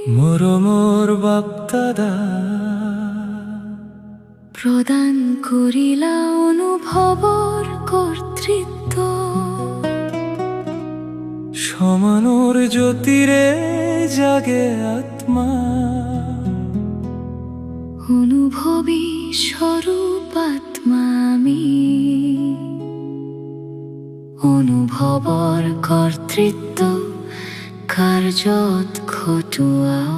মৰমৰ বাপ্তাদা প্ৰদান কৰিলা অনুভৱৰ কৰ্তৃত্ব, সমানৰ জ্যোতিৰে জাগে আত্মা, অনুভৱী স্বৰূপ আত্মা আমি, অনুভৱৰ কৰ্তৃত্ব কাৰ্যত খটুৱাও।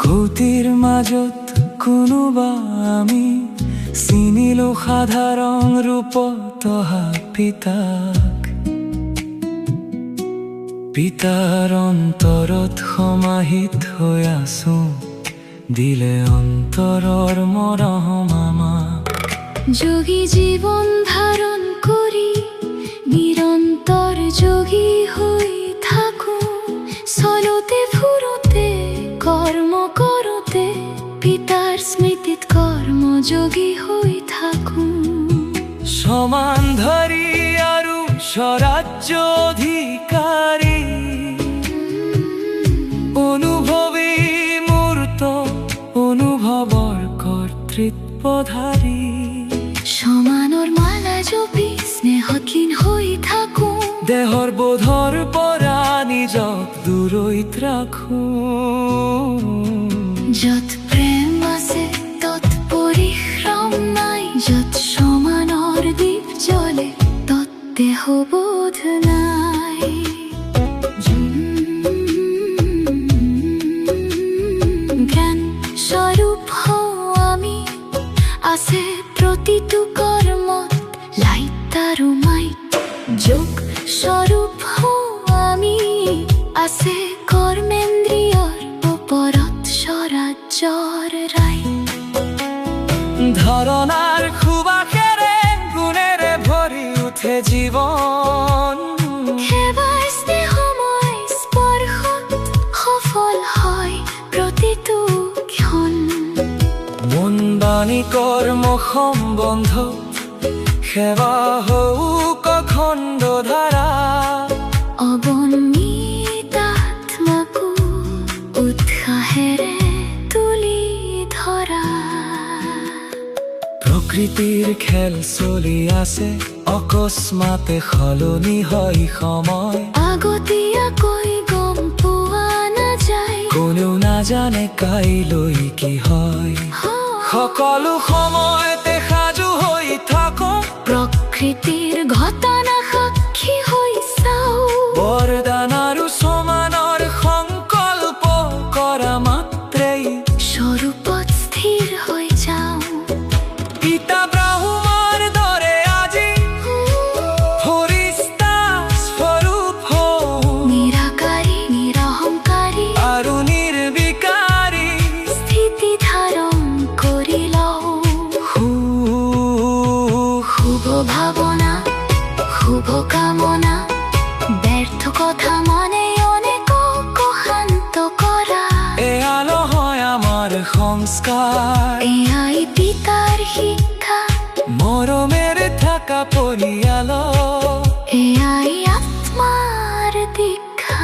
গতিৰ মাজত কোনোবা আমি চিনিলো সাধাৰণ ৰূপত অহা পিতাক, পিতাৰ অন্তৰত সমাহিত হৈ আছো, দিলে অন্তৰৰ মৰম আমাক। যোগী জীৱন ধাৰণ কৰি নিৰন্তৰ যোগী হৈ থাকো, চলোতে ফুৰোতে কৰ্ম কৰোতে পিতাৰ স্মৃতিত কৰ্মযোগী হৈ থাকো। সমান ধৰি আৰু স্বৰাজ্য অধিকাৰী, অনুভৱী মূৰ্ত অনুভৱৰ কৰ্তৃত্বধাৰী। সমানৰ মালা জপি স্নেহত লীন হৈ থাকো, দেহৰ বোধৰ পৰা নিজক দূৰৈত ৰাখো। য'ত প্ৰেম আছে তত পৰিশ্ৰম নাই, য'ত সমানৰ দীপ জ্বলে তত দেহবোধ নাই। জ্ঞান স্বৰূপ হওঁ আমি, আছে প্ৰতিটো কৰ্মত লাইট আৰু মাইট। যোগ স্বৰূপ হওঁ আমি, আছে কৰ্মেন্দ্ৰিয়ৰ ওপৰত স্বৰাজ্যৰ ৰাইট। ধাৰণাৰ সুবাসেৰে গুণেৰে ভৰি উঠে জীৱন, সেৱা স্নেহময় স্পৰ্শত সফল হয় প্ৰতিটো ক্ষণ। মন বাণী কৰ্ম সম্বন্ধত সেৱা হওক অখণ্ড ধাৰা। অৱনীত আত্মাকো উৎসাহেৰে তুলি ধৰা। প্ৰকৃতিৰ খেল চলি আছে, অকস্মাতে সলনি হয় সময়, আগতীয়াকৈ গম পোৱা নাযায়, কোনেও নাজানে কাইলৈ কি হয়। সকলো সময়তে সাজু হৈ থাকো, প্ৰকৃতিৰ ঘটনা সাক্ষী হৈ চাও। বৰদান আৰু সমানৰ সংকল্প কৰা মাত্ৰেই স্বৰূপত স্থিৰ হৈ যাওঁ। পিতা ব্ৰহ্মাৰ দৰে আজি ফৰিস্তা স্বৰূপ হওঁ, নিৰাকাৰী নিৰহংকাৰী আৰু নিৰ্বিকাৰী স্থিতি ধাৰণ কৰি লওঁ। শুভ ভাৱনা শুভ কামনা, ব্যৰ্থ কথা মনে অনেকক শান্ত কৰা। এয়া নহয় আমাৰ সংস্কাৰ, এয়াই পিতাৰ শিক্ষা, মৰমেৰে থকা পৰিয়াল, এয়াই আত্মাৰ দীক্ষা।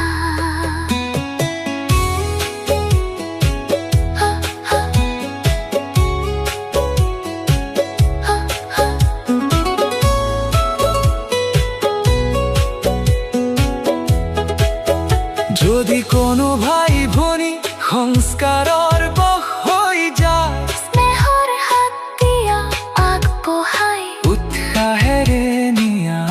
যদি কোনো ভাই ভনী সংস্কাৰৰ বশ হৈ যায়, স্নেহৰ হাত দিয়া আগবঢ়াই উৎসাহেৰে নিয়া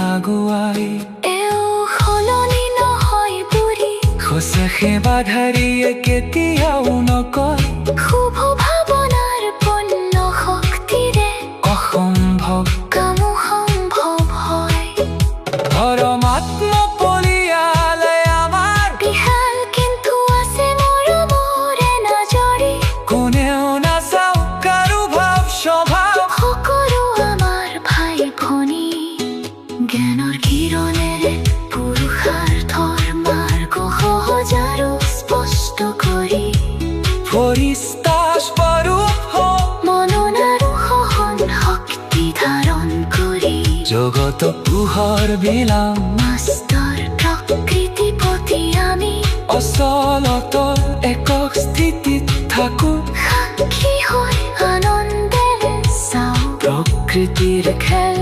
জগত পোহৰ বিলাম মাষ্টৰ প্ৰকৃতিপতি আমি অচলতৰ একক স্থিতিত থাকো সাক্ষী হৈ আনন্দেৰে চাওঁ প্ৰকৃতিৰ খেল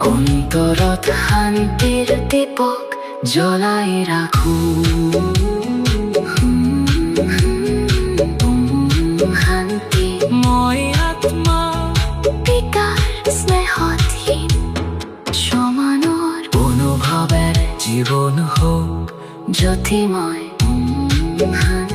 অন্তৰত শান্তিৰ দীপক জ্বলাই ৰাখো শান্তি মই আত্মা পিতাৰ স্নেহহীন সমানৰ অনুভৱেৰে জীৱন হওক জ্যোতিময় শান্তি